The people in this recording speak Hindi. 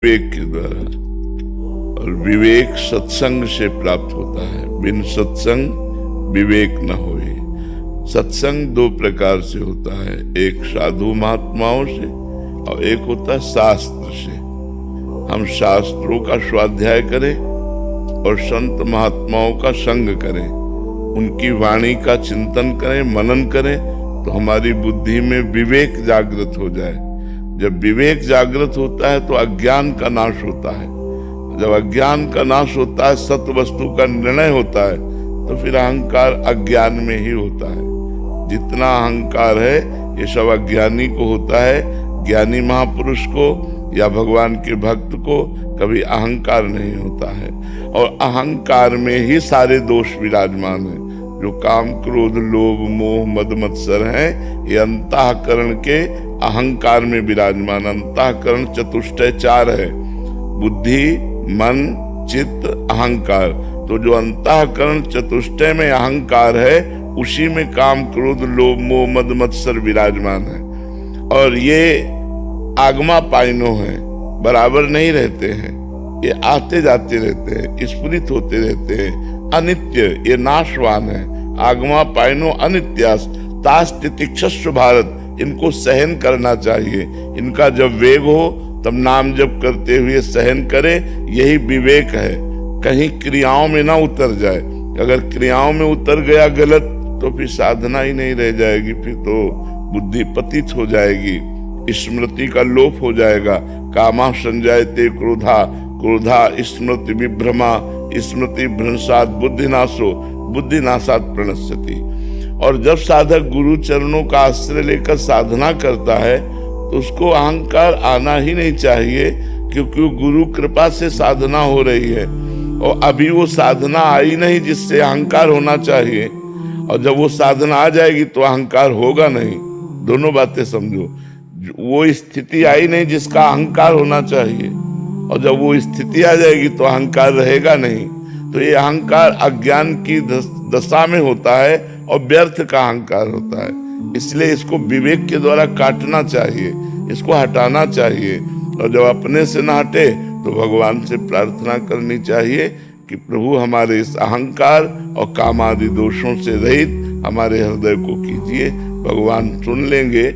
विवेक के द्वारा। और विवेक सत्संग से प्राप्त होता है। बिन सत्संग विवेक न होए। सत्संग दो प्रकार से होता है, एक साधु महात्माओं से और एक होता है शास्त्र से। हम शास्त्रों का स्वाध्याय करें और संत महात्माओं का संग करें, उनकी वाणी का चिंतन करें, मनन करें, तो हमारी बुद्धि में विवेक जागृत हो जाए। जब विवेक जागृत होता है तो अज्ञान का नाश होता है। जब अज्ञान का नाश होता है, सत्य वस्तु का निर्णय होता है, तो फिर अहंकार अज्ञान में ही होता है। जितना अहंकार है ये सब अज्ञानी को होता है। ज्ञानी महापुरुष को या भगवान के भक्त को कभी अहंकार नहीं होता है। और अहंकार में ही सारे दोष विराजमान है। जो काम क्रोध लोभ मोह मद मत्सर है, ये अंतःकरण के अहंकार में विराजमान। अंतःकरण चतुष्टय चार है, बुद्धि मन चित्त अहंकार। तो जो अंतःकरण चतुष्टय में अहंकार है, उसी में काम क्रोध लोभ मोह मद मत्सर विराजमान है। और ये आगमा पाइनो है, बराबर नहीं रहते हैं, ये आते जाते रहते हैं, स्फुरित होते रहते हैं। अनित्य, ये नाशवान है। आगमा पाइनो अनित्यास तास तितिक्षस्व भारत। इनको सहन करना चाहिए। इनका जब वेग हो तब नाम जप करते हुए सहन करे, यही विवेक है। कहीं क्रियाओं में ना उतर जाए। अगर क्रियाओं में उतर गया गलत, तो फिर साधना ही नहीं रह जाएगी, फिर तो बुद्धि पतित हो जाएगी, स्मृति का लोप हो जाएगा। कामा संजायते क्रोधा, क्रोधा स्मृति विभ्रमा, स्मृति भ्रंशात बुद्धिनाशो, बुद्धिनाशात प्रणश्यति। और जब साधक गुरु चरणों का आश्रय लेकर साधना करता है, तो उसको अहंकार आना ही नहीं चाहिए, क्योंकि गुरु कृपा से साधना हो रही है। और अभी वो साधना आई नहीं जिससे अहंकार होना चाहिए, और जब वो साधना आ जाएगी तो अहंकार होगा नहीं। दोनों बातें समझो। वो स्थिति आई नहीं जिसका अहंकार होना चाहिए, और जब वो स्थिति आ जाएगी तो अहंकार रहेगा नहीं। तो ये अहंकार अज्ञान की दशा में होता है और व्यर्थ का अहंकार होता है। इसलिए इसको विवेक के द्वारा काटना चाहिए, इसको हटाना चाहिए। और जब अपने से न हटे तो भगवान से प्रार्थना करनी चाहिए कि प्रभु हमारे इस अहंकार और काम आदि दोषों से रहित हमारे हृदय को कीजिए। भगवान सुन लेंगे।